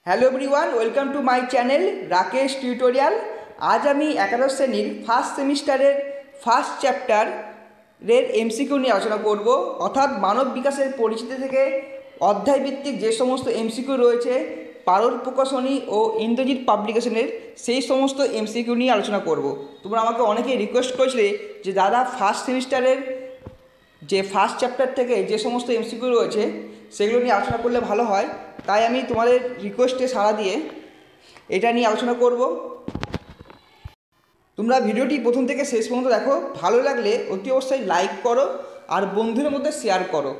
Hello everyone, welcome to my channel Rakesh tutorial. আজ আমি একাদশ শ্রেণীর ফার্স্ট সেমিস্টারের ফার্স্ট চ্যাপ্টারের এমসিকিউ নিয়ে আলোচনা করব। অর্থাৎ মানব বিকাশের পরিচিতি থেকে অধ্যায়ভিত্তিক যে সমস্ত এমসিকিউ রয়েছে পারুল প্রকাশনী ও ইন্দ্রজিৎ পাবলিকেশনের, সেই সমস্ত এমসিকিউ নিয়ে আলোচনা করব। তোমরা আমাকে অনেকেই রিকোয়েস্ট করেছিলে যে দাদা ফার্স্ট সেমিস্টারের যে ফার্স্ট চ্যাপ্টার থেকে যে সমস্ত এমসিকিউ রয়েছে সেগুলো নিয়ে আলোচনা করলে ভালো হয়, তাই আমি তোমাদের রিকোয়েস্টে সাড়া দিয়ে এটা নিয়ে আলোচনা করব। তোমরা ভিডিওটি প্রথম থেকে শেষ পর্যন্ত দেখো, ভালো লাগলে অতি অবশ্যই লাইক করো আর বন্ধুদের মধ্যে শেয়ার করো।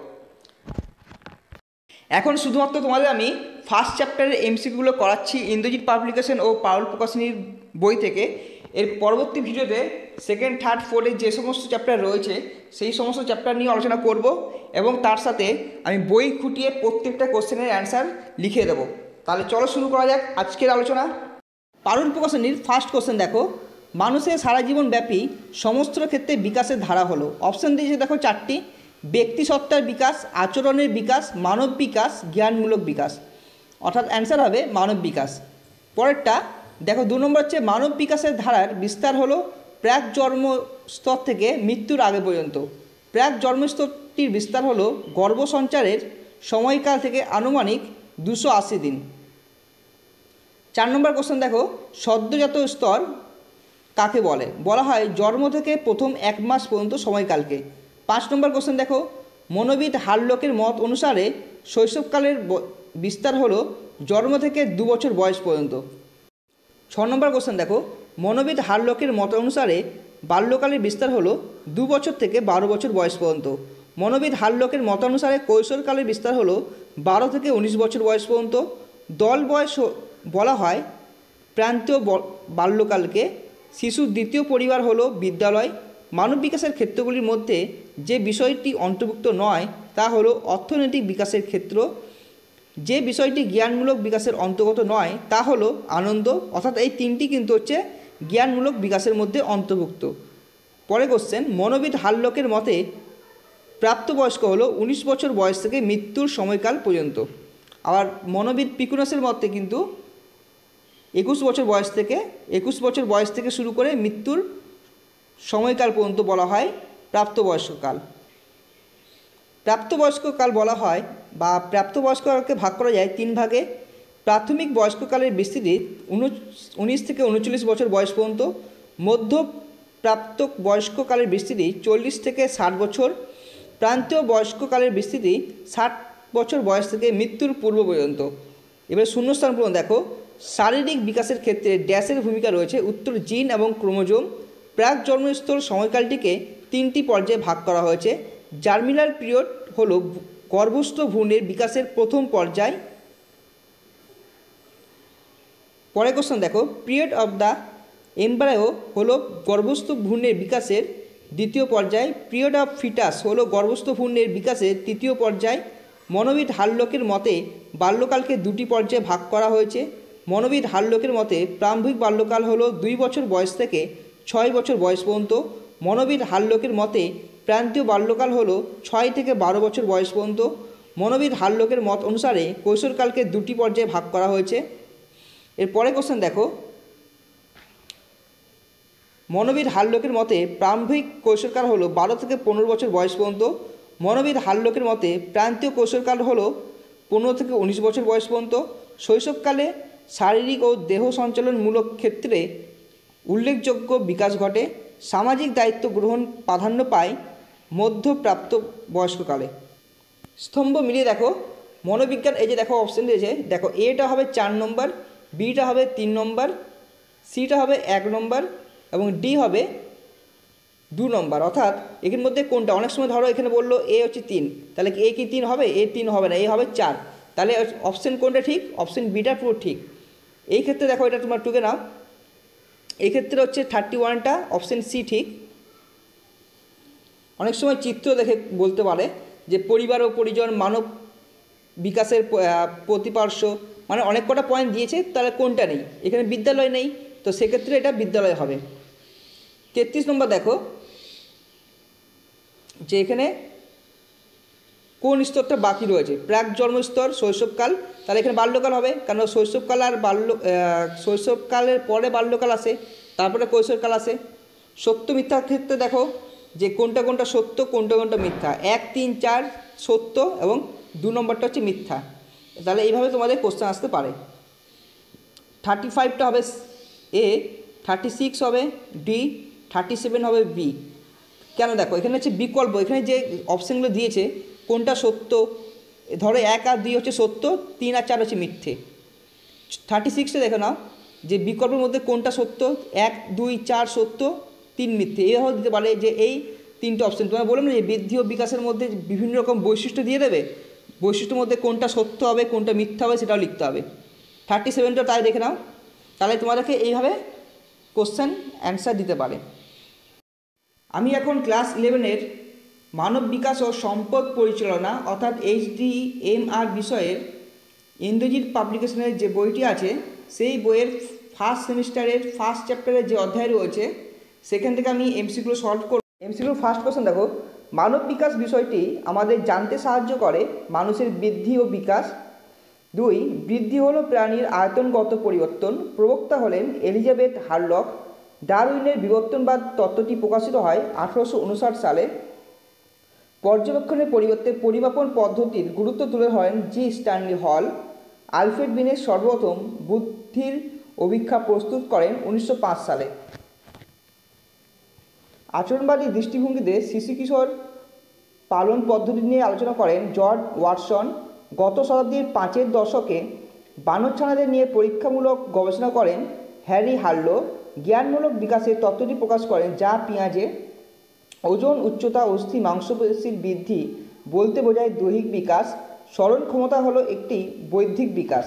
এখন শুধুমাত্র তোমাদের আমি ফার্স্ট চ্যাপ্টারের এমসিকিউগুলো করাচ্ছি ইন্দ্রজিৎ পাবলিকেশন ও পারুল প্রকাশনীর বই থেকে। এর পরবর্তী ভিডিওতে সেকেন্ড, থার্ড, ফোর্থের যে সমস্ত চ্যাপ্টার রয়েছে সেই সমস্ত চ্যাপ্টার নিয়ে আলোচনা করব এবং তার সাথে আমি বই খুঁটিয়ে প্রত্যেকটা কোশ্চেনের অ্যান্সার লিখে দেবো। তাহলে চলো শুরু করা যাক আজকের আলোচনা। পারুল প্রকাশনীর ফার্স্ট কোশ্চেন দেখো, মানুষের সারা জীবন ব্যাপী সমস্ত ক্ষেত্রে বিকাশের ধারা হলো। অপশান দিয়েছে দেখো চারটি: ব্যক্তিসত্তার বিকাশ, আচরণের বিকাশ, মানব বিকাশ, জ্ঞানমূলক বিকাশ। অর্থাৎ অ্যান্সার হবে মানব বিকাশ। পরেরটা দেখো, 2 নম্বর হচ্ছে মানব বিকাশের ধারার বিস্তার হলো প্রাক জন্মস্তর থেকে মৃত্যুর আগে পর্যন্ত। প্রাক জন্মস্তরটির বিস্তার হলো গর্ভসঞ্চারের সময়কাল থেকে আনুমানিক 280 দিন। 4 নম্বর কোশ্চেন দেখো, সদ্যজাত স্তর কাকে বলে? বলা হয় জন্ম থেকে প্রথম 1 মাস পর্যন্ত সময়কালকে। 5 নম্বর কোশ্চেন দেখো, মনোবিদ হারলকের মত অনুসারে শৈশবকালের বিস্তার হলো জন্ম থেকে 2 বছর বয়স পর্যন্ত। 6 নম্বর কোশ্চেন দেখো, মনোবিদ হারলকের মত অনুসারে বাল্যকালের বিস্তার হলো 2 বছর থেকে 12 বছর বয়স পর্যন্ত। মনোবিদ হারলকের মত অনুসারে কৈশোরকালের বিস্তার হলো 12 থেকে 19 বছর বয়স পর্যন্ত। দল বয়স বলা হয় প্রান্তীয় বাল্যকালকে। শিশুর দ্বিতীয় পরিবার হলো বিদ্যালয়। মানব বিকাশের ক্ষেত্রগুলির মধ্যে যে বিষয়টি অন্তর্ভুক্ত নয় তা হলো অর্থনৈতিক বিকাশের ক্ষেত্র। যে বিষয়টি জ্ঞানমূলক বিকাশের অন্তর্গত নয় তা হলো আনন্দ। অর্থাৎ এই তিনটি কিন্তু হচ্ছে জ্ঞানমূলক বিকাশের মধ্যে অন্তর্ভুক্ত। পরে কোশ্চেন, মনোবিদ হারলকের মতে প্রাপ্তবয়স্ক হলো 19 বছর বয়স থেকে মৃত্যুর সময়কাল পর্যন্ত। আবার মনোবিদ পিকুনাসের মতে কিন্তু 21 বছর বয়স থেকে শুরু করে মৃত্যুর সময়কাল পর্যন্ত বলা হয় প্রাপ্তবয়স্ককাল। প্রাপ্তবয়স্ককাল বলা হয় বা প্রাপ্তবয়স্ককে ভাগ করা যায় 3 ভাগে। প্রাথমিক বয়স্ককালের বিস্তৃতি 19 থেকে 39 বছর বয়স পর্যন্ত। মধ্য প্রাপ্ত বয়স্ককালের বিস্তৃতি 40 থেকে 60 বছর। প্রান্তীয় বয়স্ককালের বিস্তৃতি 60 বছর বয়স থেকে মৃত্যুর পূর্ব পর্যন্ত। এবার শূন্যস্থান পূরণ দেখো, শারীরিক বিকাশের ক্ষেত্রে ড্যাশের ভূমিকা রয়েছে। উত্তর জিন এবং ক্রোমোজোম। প্রাক জন্মস্থল সময়কালটিকে 3টি পর্যায়ে ভাগ করা হয়েছে। জার্মিনাল পিরিয়ড হলো গর্ভস্থ ভ্রূণের বিকাশের প্রথম পর্যায়। পরে কোশ্চেন দেখো, পিরিয়ড অফ দ্য এমব্রায়ো হলো গর্ভস্থ ভ্রূণের বিকাশের দ্বিতীয় পর্যায়। পিরিয়ড অফ ফিটাস হলো গর্ভস্থ ভ্রূণের বিকাশের তৃতীয় পর্যায়। মনোবিদ হারলকের মতে বাল্যকালকে 2টি পর্যায়ে ভাগ করা হয়েছে। মনোবিদ হারলকের মতে প্রারম্ভিক বাল্যকাল হলো 2 বছর বয়স থেকে 6 বছর বয়স পর্যন্ত। মনোবিদ হারলকের মতে প্রান্তীয় বাল্যকাল হলো 6 থেকে 12 বছর বয়স পর্যন্ত। মনোবিদ হারলকের মত অনুসারে কৈশোরকালকে 2টি পর্যায়ে ভাগ করা হয়েছে। এরপরে কোশ্চেন দেখো, মনোবিদ হারলকের মতে প্রারম্ভিক কৈশোরকাল হলো 12 থেকে 15 বছর বয়স পর্যন্ত। মনোবিদ হারলকের মতে প্রান্তীয় কৈশোরকাল হলো 15 থেকে 19 বছর বয়স পর্যন্ত। শৈশবকালে শারীরিক ও দেহ সঞ্চালনমূলক ক্ষেত্রে উল্লেখযোগ্য বিকাশ ঘটে। সামাজিক দায়িত্ব গ্রহণ প্রাধান্য পায় মধ্যপ্রাপ্ত বয়স্ককালে। স্তম্ভ মিলিয়ে দেখো, মনোবিজ্ঞান এই যে দেখো অপশান দিয়েছে, দেখো এটা হবে 4 নম্বর, বিটা হবে 3 নম্বর, সিটা হবে 1 নম্বর এবং ডি হবে 2 নম্বর। অর্থাৎ এর মধ্যে কোনটা, অনেক সময় ধরো এখানে বললো এ হচ্ছে 3, তাহলে এ কি 3 হবে? এ 3 হবে না, এ হবে 4। তাহলে অপশান কোনটা ঠিক? অপশান বিটা পুরো ঠিক। এই ক্ষেত্রে দেখো এটা তোমার টুকে নাও, এই ক্ষেত্রে হচ্ছে 31টা অপশান সি ঠিক। অনেক সময় চিত্র দেখে বলতে পারে যে পরিবার ও পরিজন, মানব বিকাশের প্রতিপার্শ্ব, মানে অনেক কটা পয়েন্ট দিয়েছে, তাহলে কোনটা নেই? এখানে বিদ্যালয় নেই, তো সেক্ষেত্রে এটা বিদ্যালয় হবে। 33 নম্বর দেখো যে এখানে কোন স্তরটা বাকি রয়েছে? প্রাক জন্ম স্তর, শৈশবকাল। তাহলে এখানে বাল্যকাল হবে, কারণ শৈশবকাল আর শৈশবকালের পরে বাল্যকাল আসে, তারপরে কৈশোরকাল আসে। সত্য মিথ্যার ক্ষেত্রে দেখো যে কোনটা কোনটা সত্য, কোনটা কোনটা মিথ্যা। 1, 3, 4 সত্য এবং 2 নম্বরটা হচ্ছে মিথ্যা। তাহলে এইভাবে তোমাদের কোশ্চেন আসতে পারে। 35টা হবে এ, 36 হবে ডি, 37 হবে বি। কেন দেখো এখানে হচ্ছে বিকল্প, এখানে যে অপশানগুলো দিয়েছে কোনটা সত্য, ধরো 1 আর 2 হচ্ছে সত্য, 3 আর 4 হচ্ছে মিথ্যে। 36-এ দেখো না যে বিকল্পের মধ্যে কোনটা সত্য, 1, 2, 4 সত্য, 3 মিথ্যে। এভাবে দিতে পারে যে এই 3টে অপশান। তোমার বললাম না যে বৃদ্ধি ও বিকাশের মধ্যে বিভিন্ন রকম বৈশিষ্ট্য দিয়ে দেবে, বৈশিষ্ট্যের মধ্যে কোনটা সত্য হবে কোনটা মিথ্যা হবে সেটাও লিখতে হবে। 37টা তাই দেখে নাও, তাহলে তোমাদেরকে এইভাবে কোশ্চেন অ্যান্সার দিতে পারে। আমি এখন ক্লাস 11-এর মানব বিকাশ ও সম্পদ পরিচালনা অর্থাৎ HDMR বিষয়ের ইন্দ্রজিৎ পাবলিকেশনের যে বইটি আছে সেই বইয়ের ফার্স্ট সেমিস্টারের ফার্স্ট চ্যাপ্টারের যে অধ্যায় রয়েছে সেখান থেকে আমি এমসিকিউ সলভ করব। এমসিকিউ ফার্স্ট কোশ্চেন দেখো, মানব বিকাশ বিষয়টি আমাদের জানতে সাহায্য করে মানুষের বৃদ্ধি ও বিকাশ। 2, বৃদ্ধি হলো প্রাণীর আয়তনগত পরিবর্তন। প্রবক্তা হলেন এলিজাবেথ হারলক। ডারউইনের বিবর্তনবাদ তত্ত্বটি প্রকাশিত হয় 1859 সালে। পর্যবেক্ষণের পরিবর্তে পরিমাপন পদ্ধতির গুরুত্ব তুলে ধরেন জি স্ট্যানলি হল। আলফ্রেড বিনেস সর্বপ্রথম বুদ্ধির অভিক্ষা প্রস্তুত করেন 1905 সালে। আচরণবাদী দৃষ্টিভঙ্গিতে শিশু কিশোর পালন পদ্ধতি নিয়ে আলোচনা করেন জর্জ ওয়াটসন। গত শতাব্দীর 5-এর দশকে বানরছানাদের নিয়ে পরীক্ষামূলক গবেষণা করেন হ্যারি হার্লো। জ্ঞানমূলক বিকাশের তত্ত্বটি প্রকাশ করেন যা পিঁয়াজে। ওজন, উচ্চতা, অস্থি, মাংসপেশির বৃদ্ধি বলতে বোঝায় দৈহিক বিকাশ। স্মরণ ক্ষমতা হলো একটি বৌদ্ধিক বিকাশ।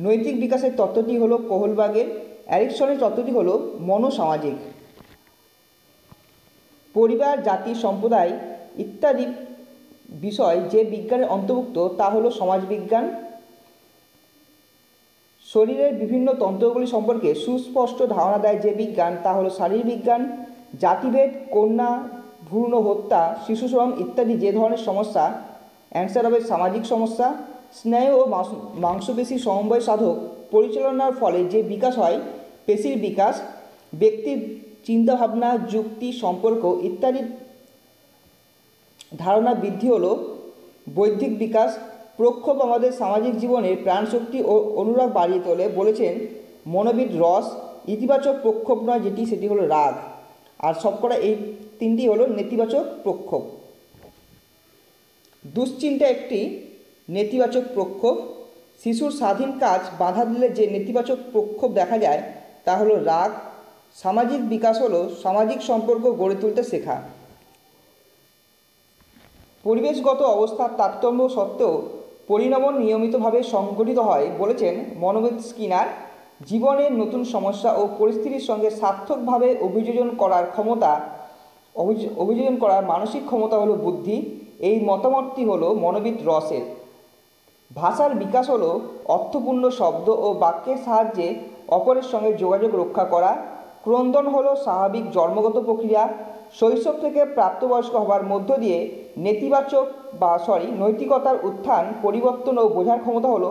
নৈতিক বিকাশের তত্ত্বটি হলো কোহলবাগের। অ্যারিকসনের তত্ত্বটি হলো মনোসামাজিক। পরিবার, জাতি, সম্প্রদায় ইত্যাদি বিষয় যে বিজ্ঞানের অন্তর্ভুক্ত তা হলো সমাজবিজ্ঞান। শরীরের বিভিন্ন তন্ত্রগুলি সম্পর্কে সুস্পষ্ট ধারণা দেয় যে বিজ্ঞান তা হলো শারীরবিজ্ঞান। জাতিভেদ, কন্যা ভ্রূণ হত্যা, শিশুশ্রম ইত্যাদি যে ধরনের সমস্যা, অ্যান্সার হবে সামাজিক সমস্যা। স্নায়ু ও মাংসপেশি সমন্বয় সাধক পরিচালনার ফলে যে বিকাশ হয় পেশির বিকাশ। ব্যক্তির চিন্তাভাবনা, যুক্তি, সম্পর্ক ইত্যাদি ধারণা বৃদ্ধি হলো বৌদ্ধিক বিকাশ। প্রক্ষোভ আমাদের সামাজিক জীবনের প্রাণশক্তি ও অনুরাগ বাড়িয়ে তোলে বলেছেন মনোবিদ রস। ইতিবাচক প্রক্ষোভ নয় যেটি, সেটি হলো রাগ। আর সবকটা এই 3টি হলো নেতিবাচক প্রক্ষোভ। দুশ্চিন্তা একটি নেতিবাচক প্রক্ষোভ। শিশুর স্বাধীন কাজ বাধা দিলে যে নেতিবাচক প্রক্ষোভ দেখা যায় তা হলো রাগ। সামাজিক বিকাশ হলো সামাজিক সম্পর্ক গড়ে তুলতে শেখা। পরিবেশগত অবস্থার তারতম্য সত্ত্বেও পরিণামন নিয়মিতভাবে সংঘটিত হয় বলেছেন মনোবিদ স্কিনার। জীবনের নতুন সমস্যা ও পরিস্থিতির সঙ্গে সার্থকভাবে অভিযোজন করার মানসিক ক্ষমতা হলো বুদ্ধি। এই মতামতটি হলো মনোবিদ রসের। ভাষার বিকাশ হলো অর্থপূর্ণ শব্দ ও বাক্যের সাহায্যে অপরের সঙ্গে যোগাযোগ রক্ষা করা। ক্রন্দন হলো স্বাভাবিক জন্মগত প্রক্রিয়া। শৈশব থেকে প্রাপ্তবয়স্ক হবার মধ্য দিয়ে নৈতিকতার উত্থান, পরিবর্তন ও বোঝার ক্ষমতা হলো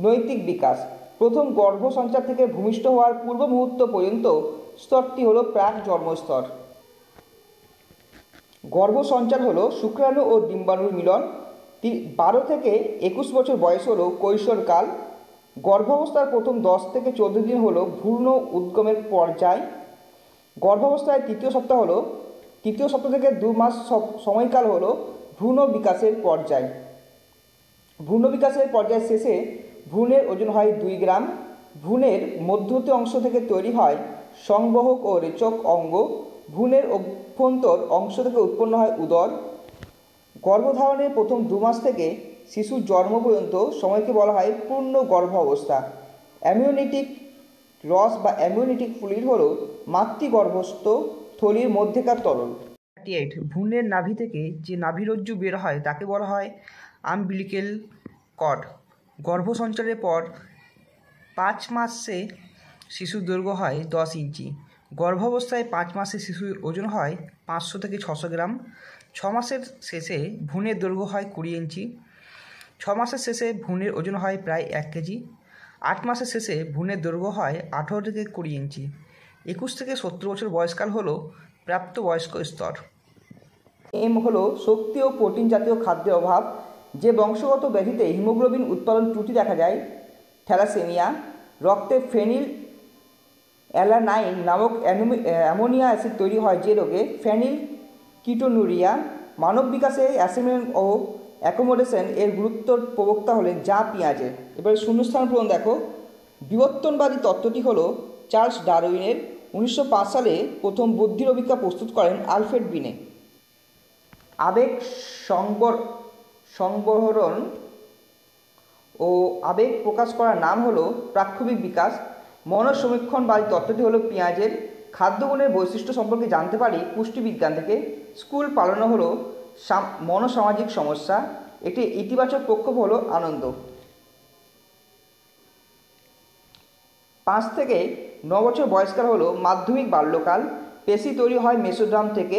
নৈতিক বিকাশ। প্রথম গর্ভসঞ্চার থেকে ভূমিষ্ঠ হওয়ার পূর্ব মুহূর্ত পর্যন্ত স্তরটি হলো প্রাক জন্মস্তর। গর্ভসঞ্চার হলো শুক্রাণু ও ডিম্বাণুর মিলন। 12 থেকে 21 বছর বয়স হলো কৈশোরকাল। গর্ভাবস্থার প্রথম 10 থেকে 14 দিন হলো ভ্রূণ উদ্গমের পর্যায়। গর্ভাবস্থায় তৃতীয় সপ্তাহ থেকে 2 মাস সময়কাল হলো ভ্রূণ বিকাশের পর্যায়। ভ্রূণ বিকাশের পর্যায় শেষে ভ্রূণের ওজন হয় 2 গ্রাম। ভ্রূণের মধ্যবর্তী অংশ থেকে তৈরি হয় সংবহক ও রেচক অঙ্গ। ভ্রূণের অভ্যন্তর অংশ থেকে উৎপন্ন হয় উদর। গর্ভধারণের প্রথম 2 মাস থেকে শিশুর জন্ম পর্যন্ত সময়কে বলা হয় পূর্ণ গর্ভ অবস্থা। অ্যামিওনিটিক রস বা অ্যামিওনিটিক ফ্লুইড হলো মাতৃগর্ভস্থ থলির মধ্যেকার তরল। 38, ভ্রূণের নাভি থেকে যে নাভিরজ্জু বের হয় তাকে বলা হয় আম্বিলিক্যাল কর্ড। গর্ভসঞ্চারের পর 5 মাসে শিশুর দৈর্ঘ্য হয় 10 ইঞ্চি। গর্ভাবস্থায় 5 মাসে শিশুর ওজন হয় 500 থেকে 600 গ্রাম। মাসের শেষে ভ্রূণের দৈর্ঘ্য হয় 20 ইঞ্চি। 6 মাসের শেষে ভ্রূণের ওজন হয় প্রায় 1 কেজি। 8 মাসের শেষে ভ্রূণের দৈর্ঘ্য হয় 18 থেকে 20 ইঞ্চি। 21 থেকে 70 বছর বয়সকাল হলো প্রাপ্তবয়স্ক স্তর। এম হলো শক্তি ও প্রোটিন জাতীয় খাদ্যের অভাব। যে বংশগত ব্যাধিতে হিমোগ্লোবিন উৎপাদন ত্রুটি দেখা যায়, থ্যালাসেমিয়া। রক্তে ফেনিল অ্যালানাইন নামক অ্যামোনিয়া অ্যাসিড তৈরি হয় যে রোগে, ফেনিল কিটোনুরিয়া। মানব বিকাশে অ্যাসিমিলেশন ও অ্যাকোমোডেশন এর গুরুত্বর প্রবক্তা হলেন যা পিয়াজে। এবারে শূন্যস্থান পূরণ দেখো। বিবর্তনবাদী তত্ত্বটি হলো চার্লস ডারউইনের। 1905 সালে প্রথম বুদ্ধির অভিজ্ঞা প্রস্তুত করেন আলফ্রেড বিনে। আবেগ সংবরণ ও আবেগ প্রকাশ করার নাম হলো প্রাক্ষবিক বিকাশ। মনঃসমীক্ষণবাদী তত্ত্বটি হলো পিয়াজের। খাদ্যগুণের বৈশিষ্ট্য সম্পর্কে জানতে পারি পুষ্টিবিজ্ঞান থেকে। স্কুল পালানো হলো মনোসামাজিক সমস্যা। এটি ইতিবাচক পক্ষ হলো আনন্দ। 5 থেকে 9 বছর বয়সকাল হলো মাধ্যমিক বাল্যকাল। পেশি তৈরি হয় মেসোড্রাম থেকে।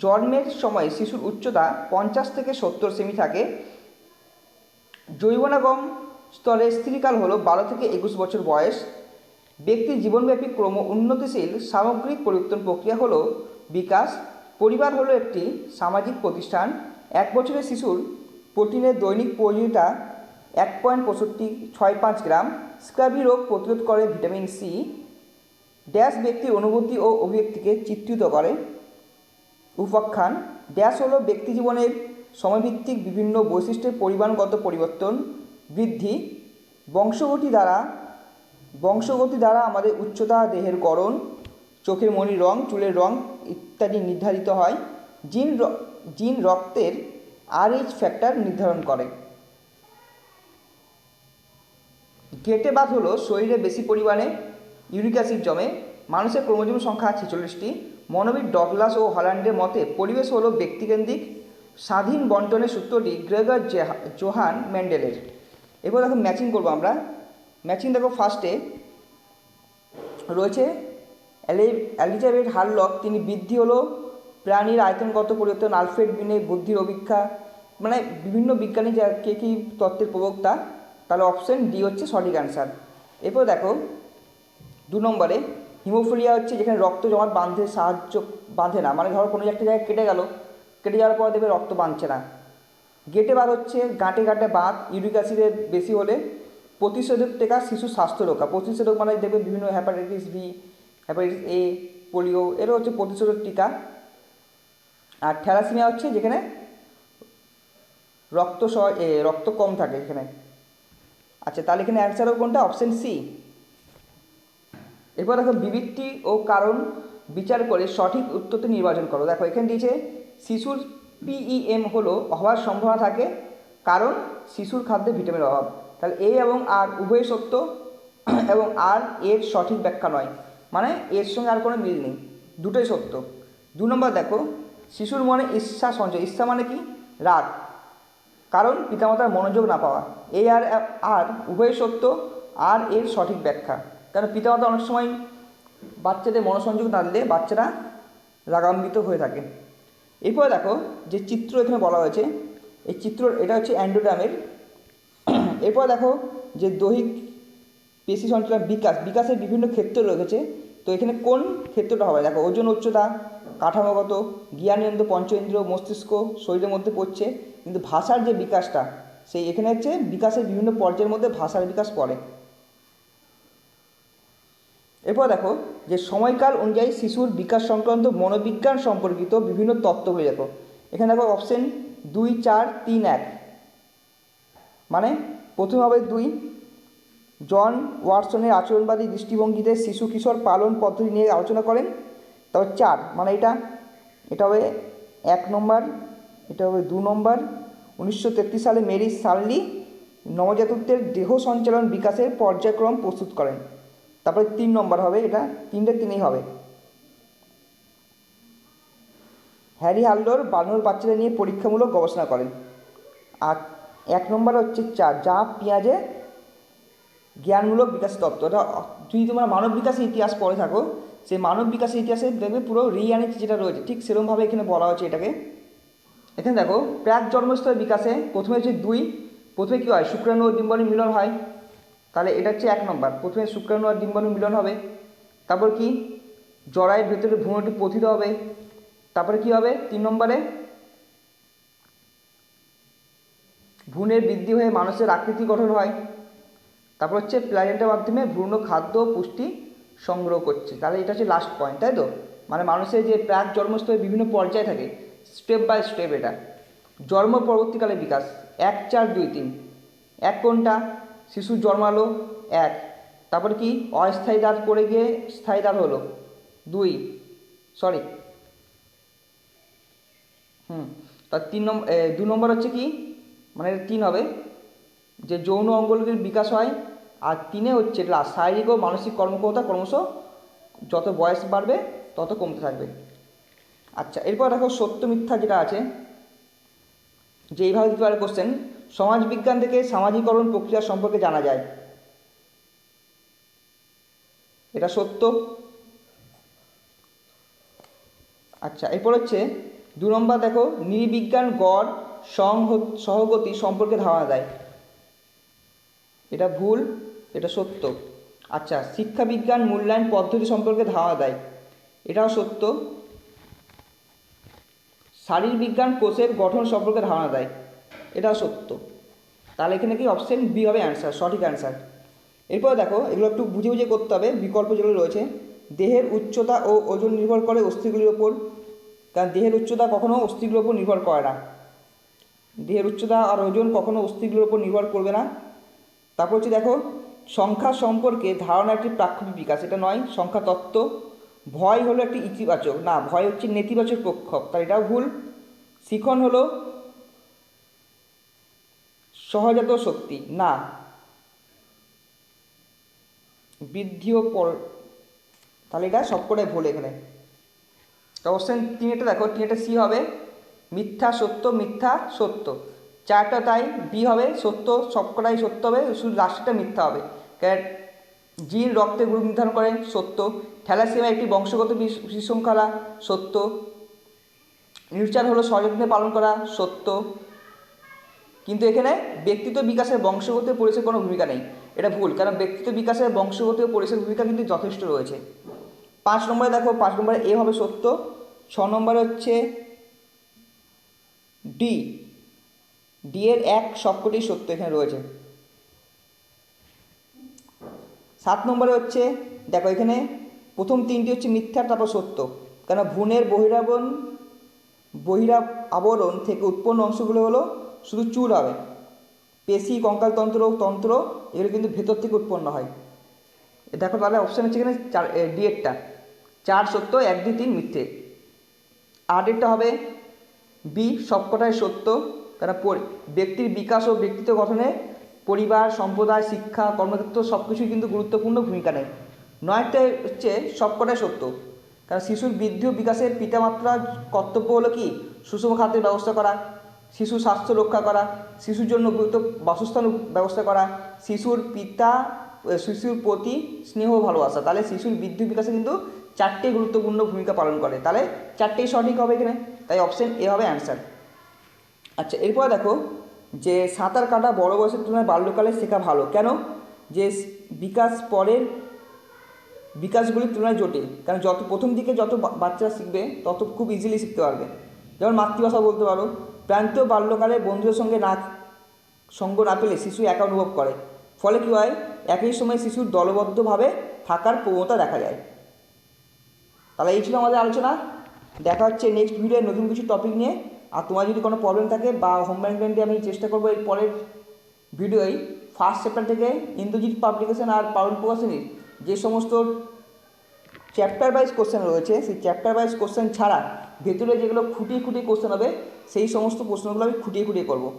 জন্মের সময় শিশুর উচ্চতা 50 থেকে 70 সেমি থাকে। জৈবনাগম স্তরে স্ত্রীকাল হলো 12 থেকে 21 বছর বয়স। ব্যক্তির জীবনব্যাপী ক্রম উন্নতিশীল সামগ্রিক পরিবর্তন প্রক্রিয়া হলো বিকাশ। পরিবার হলো একটি সামাজিক প্রতিষ্ঠান। 1 বছরের শিশুর প্রোটিনের দৈনিক প্রয়োজনীয়তা 1.65 গ্রাম। স্ক্যাবি রোগ প্রতিরোধ করে ভিটামিন সি। ড্যাশ ব্যক্তির অনুভূতি ও অভিব্যক্তিকে চিত্রিত করে। উপাখ্যান। ড্যাশ হলো ব্যক্তি জীবনের সময়ভিত্তিক বিভিন্ন বৈশিষ্ট্যের পরিমাণগত পরিবর্তন, বৃদ্ধি। বংশগতি দ্বারা আমাদের উচ্চতা, দেহের গড়ন, চোখের মণির রং, চুলের রং ইত্যাদি নির্ধারিত হয়। জিন রক্তের RH ফ্যাক্টর নির্ধারণ করে। গেটে বাত হলো শরীরে বেশি পরিমাণে ইউরিক অ্যাসিড জমে। মানুষের ক্রোমোজোম সংখ্যা 46টি। মনোবিদ ডগলাস ও হল্যান্ডের মতে পরিবেশ হলো ব্যক্তিকেন্দ্রিক। স্বাধীন বন্টনের সূত্রটি গ্রেগর জোহান মেন্ডেলের। এরপর দেখো ম্যাচিং করবো আমরা। ম্যাচিং দেখো, ফার্স্টে রয়েছে এলিজাবেথ হারলক, তিনি বৃদ্ধি হলো প্রাণীর আয়তনগত পরিবর্তন। আলফ্রেড বিনে বুদ্ধির অভিজ্ঞা। মানে বিভিন্ন বিজ্ঞানী যা কে কী তত্ত্বের প্রবক্তা, তাহলে অপশন ডি হচ্ছে সঠিক অ্যান্সার। এরপর দেখো 2 নম্বরে হিমোফিলিয়া হচ্ছে যেখানে রক্ত জমাট বাঁধে না, মানে ধরো কোনো একটা জায়গায় কেটে যাওয়ার পর দেখবে রক্ত বাঁধছে না। গেটে বাত হচ্ছে গাঁটে বাত, ইউরিক অ্যাসিডের বেশি হলে। প্রতিষেধক টেকা শিশুর স্বাস্থ্য রক্ষা। প্রতিষেধক মানে দেখবে বিভিন্ন hepatitis B, hepatitis A, polio, এরও হচ্ছে প্রতিষেধক টিকা। আর থ্যালাসেমিয়া হচ্ছে যেখানে রক্ত কম থাকে এখানে। আচ্ছা, তাহলে এখানে অ্যান্সার হবে কোনটা? Option C. এরপর দেখো বিবৃতি ও কারণ বিচার করে সঠিক উত্তরটি নির্বাচন করো। দেখো এখানে দিয়েছে শিশুর PEM হলো হওয়ার সম্ভাবনা থাকে কারণ শিশুর খাদ্যে ভিটামিনের অভাব। তাহলে এ এবং আর উভয় সত্য এবং আর এর সঠিক ব্যাখ্যা নয়, মানে এর সঙ্গে আর কোনো মিল নেই, দুটোই সত্য। 2 নম্বর দেখো শিশুর মনে ঈর্ষা সঞ্চয়। ঈর্ষা মানে কি? রাগ, কারণ পিতামাতার মনোযোগ না পাওয়া। এ আর আর উভয় সত্য, আর এর সঠিক ব্যাখ্যা। কারণ পিতামাতা অনেক সময় বাচ্চাদের মনোসংযোগ না দিলে বাচ্চারা রাগান্বিত হয়ে থাকে। এরপরে দেখো যে চিত্র এখানে বলা হয়েছে, এই চিত্র এটা হচ্ছে অ্যান্ডোডামের। এরপর দেখো যে দৈহিক পেশি সঞ্চালন বিকাশের বিভিন্ন ক্ষেত্র রয়েছে। তো এখানে কোন ক্ষেত্রটা হবে? দেখো ওজন, উচ্চতা, কাঠামোগত, জ্ঞানেন্দ্র, পঞ্চেন্দ্রিয়, মস্তিষ্ক, শরীরের মধ্যে পড়ছে। কিন্তু ভাষার যে বিকাশটা, সেই এখানে হচ্ছে বিকাশের বিভিন্ন পর্যায়ের মধ্যে ভাষার বিকাশ পড়ে। এরপর দেখো যে সময়কাল অনুযায়ী শিশুর বিকাশ সংক্রান্ত মনোবিজ্ঞান সম্পর্কিত বিভিন্ন তত্ত্বগুলি দেখো। এখানে দেখো অপশন 2, 4, 3, 1, মানে প্রথমে হবে 2, জন ওয়াটসনের আচরণবাদী দৃষ্টিভঙ্গিতে শিশু কিশোর পালন পদ্ধতি নিয়ে আলোচনা করেন। তারপর 4, মানে এটা হবে 1 নম্বর, এটা হবে 2 নম্বর। 1933 সালে মেরি শার্লি নবজাতকদের দেহ সঞ্চালন বিকাশের পর্যায়ক্রম প্রস্তুত করেন। তারপরে 3 নম্বর হবে, এটা 3ই হবে। হ্যারি হাল্ডোর বানর বাচ্চাদের নিয়ে পরীক্ষামূলক গবেষণা করেন। আর 1 নম্বর হচ্ছে 4, যা পিয়াজে জ্ঞানমূলক বিকাশ তত্ত্ব। এটা যদি তোমরা মানব বিকাশের ইতিহাস পড়ে থাকো, সেই মানব বিকাশের ইতিহাসে দেখবে পুরো রিয়ানিটি যেটা রয়েছে ঠিক সেরকমভাবে এখানে বলা হয়েছে এটাকে। এখানে দেখো প্রাক জন্মস্তরের বিকাশে প্রথমে হচ্ছে 2, প্রথমে কী হয় শুক্রাণু ও ডিম্বাণু মিলন হয়, তাহলে এটা হচ্ছে 1 নম্বর, প্রথমে শুক্রাণু আর ডিম্বাণু মিলন হবে। তারপর কি জরায়ের ভেতরে ভ্রূণটি পথিত হবে। তারপরে কি হবে 3 নম্বরে ভ্রূণের বৃদ্ধি হয়ে মানুষের আকৃতি গঠন হয়। তারপর হচ্ছে প্ল্যাজেন্টার মাধ্যমে ভ্রূণ খাদ্য পুষ্টি সংগ্রহ করছে, তাহলে এটা হচ্ছে লাস্ট পয়েন্ট, তাই তো। মানে মানুষের যে প্রাক জন্মস্তরে বিভিন্ন পর্যায় থাকে, স্টেপ বাই স্টেপ এটা। জন্ম পরবর্তীকালে বিকাশ 1, 4, 2, 3। 1 কোনটা, শিশু জন্মালো 1, তারপরে কি অস্থায়ী দাঁত পড়ে গিয়ে স্থায়ী দাঁত হলো 2, সরি তার 2 নম্বর হচ্ছে কি, মানে 3 হবে যে যৌন অঙ্গগুলির বিকাশ হয়। আর 3 হচ্ছে লাস্ট শারীরিক ও মানসিক কর্মক্ষমতা ক্রমশ যত বয়স বাড়বে তত কমতে থাকবে। আচ্ছা, এরপর দেখো সত্য মিথ্যা যেটা আছে, যে এইভাবে দিতে পারে কোশ্চেন, সমাজবিজ্ঞান থেকে সামাজিকরণ প্রক্রিয়া সম্পর্কে জানা যায়, এটা সত্য। আচ্ছা, এরপর হচ্ছে 2 নম্বর দেখো নৃবিজ্ঞান গড় সহগতি সম্পর্কে ধারণা দেয়, এটা ভুল, এটা সত্য। আচ্ছা, শিক্ষাবিজ্ঞান মূল্যায়ন পদ্ধতি সম্পর্কে ধারণা দেয়, এটাও সত্য। শারীরবিজ্ঞান কোষের গঠন সম্পর্কে ধারণা দেয়, এটাও সত্য। তাহলে এখানে কি অপশন বি হবে অ্যান্সার, সঠিক অ্যান্সার। এরপর দেখো এগুলো একটু বুঝে বুঝে করতে হবে, বিকল্প যেগুলো রয়েছে। দেহের উচ্চতা ও ওজন নির্ভর করে অস্থিগুলির ওপর, কারণ দেহের উচ্চতা কখনো অস্থিগুলোর ওপর নির্ভর করে না, দেহের উচ্চতা আর ওজন কখনো অস্থিগুলোর ওপর নির্ভর করবে না। তারপর হচ্ছে দেখো সংখ্যা সম্পর্কে ধারণা একটি প্রাক্ষিক বিকাশ, এটা নয়, সংখ্যা তত্ত্ব। ভয় হলো একটি ইতিবাচক, না ভয় হচ্ছে নেতিবাচক প্রক্ষোভ, তাই এটাও ভুল। শিখন হলো সহজাত শক্তি, না। বৃদ্ধি ও তাহলে এটা সবকটাই ভুল এখানে। অপশান 3 দেখো 3 সি হবে মিথ্যা সত্য মিথ্যা সত্য, 4টা তাই বি হবে সত্য, সবকটাই সত্য হবে, শুধু লাস্টটা মিথ্যা হবে। জিন রক্তে গ্রুপ নির্ধারণ করেন, সত্য। থ্যালাসেমিয়া একটি বংশগত বিশৃঙ্খলা, সত্য। নির্যাতন হলো সযত্নে পালন করা, সত্য। কিন্তু এখানে ব্যক্তিত্ব বিকাশের বংশগত পরিচয়ের কোনো ভূমিকা নেই, এটা ভুল, কারণ ব্যক্তিত্ব বিকাশের বংশগত পরিচয়ের ভূমিকা কিন্তু যথেষ্ট রয়েছে। 5 নম্বরে দেখো 5 নম্বরে এ হবে সত্য। 6 নম্বরে হচ্ছে ডি, ডি এর 1 সবকটি সত্য এখানে রয়েছে। 7 নম্বরে হচ্ছে দেখো এখানে প্রথম 3টি হচ্ছে মিথ্যা, তারপর সত্য, কারণ ভ্রূণের বহিরাবরণ থেকে উৎপন্ন অংশগুলো হলো শুধু চুল হবে, পেশি কঙ্কাল তন্ত্র এগুলো কিন্তু ভেতর থেকে উৎপন্ন হয়। দেখো তাহলে অপশান হচ্ছে এখানে ডি এরটা 4 সত্য, 1, 2, 3 মিথ্যে। 8 হবে বি সবকটাই সত্য, কারণ ব্যক্তির বিকাশ ও ব্যক্তিত্ব গঠনে পরিবার সম্প্রদায় শিক্ষা কর্মক্ষেত্র সব কিছুই কিন্তু গুরুত্বপূর্ণ ভূমিকা নেয়। 9টা হচ্ছে সবকটাই সত্য, কারণ শিশুর বৃদ্ধি ও বিকাশের পিতামাত্রার কর্তব্য হলো কি সুষম খাদ্যের ব্যবস্থা করা, শিশুর স্বাস্থ্য রক্ষা করা, শিশুর জন্য উপযুক্ত বাসস্থান ব্যবস্থা করা, শিশুর প্রতি স্নেহ ভালোবাসা। তাহলে শিশুর বৃদ্ধি বিকাশে কিন্তু 4টেই গুরুত্বপূর্ণ ভূমিকা পালন করে, তাহলে 4টেই সঠিক হবে এখানে, তাই অপশান এ হবে অ্যান্সার। আচ্ছা, এরপর দেখো যে সাঁতার কাটা বড় বয়সের তুলনায় বাল্যকালে শেখা ভালো, কেন? যে বিকাশ পরের বিকাশগুলির তুলনায় জটিল, কারণ যত প্রথম দিকে যত বাচ্চারা শিখবে তত খুব ইজিলি শিখতে পারবে। যেমন মাতৃভাষা বলতে পারো। প্রান্তীয় বাল্যকালে বন্ধুদের সঙ্গে সঙ্গ না পেলে শিশু একা অনুভব করে, ফলে কী হয় একই সময় শিশুর দলবদ্ধভাবে থাকার প্রবণতা দেখা যায়। তাহলে এই ছিল আমাদের আলোচনা, দেখা হচ্ছে নেক্সট ভিডিওয়ে নতুন কিছু টপিক নিয়ে। আর তোমার যদি কোনো প্রবলেম থাকে বা হোম ম্যানেজমেন্টে আমি চেষ্টা করবো এর পরের ভিডিওয় ফার্স্ট চ্যাপ্টার থেকে ইন্দ্রজিৎ পাবলিকেশন আর পারুল প্রকাশনীর যে সমস্ত চ্যাপ্টার ওয়াইজ কোশ্চেন রয়েছে সেই চ্যাপ্টার ওয়াইজ কোশ্চেন ছাড়া ভেতরে যেগুলো খুঁটিয়ে কোশ্চেন হবে সেই সমস্ত প্রশ্নগুলো আমি খুঁটিয়ে করবো।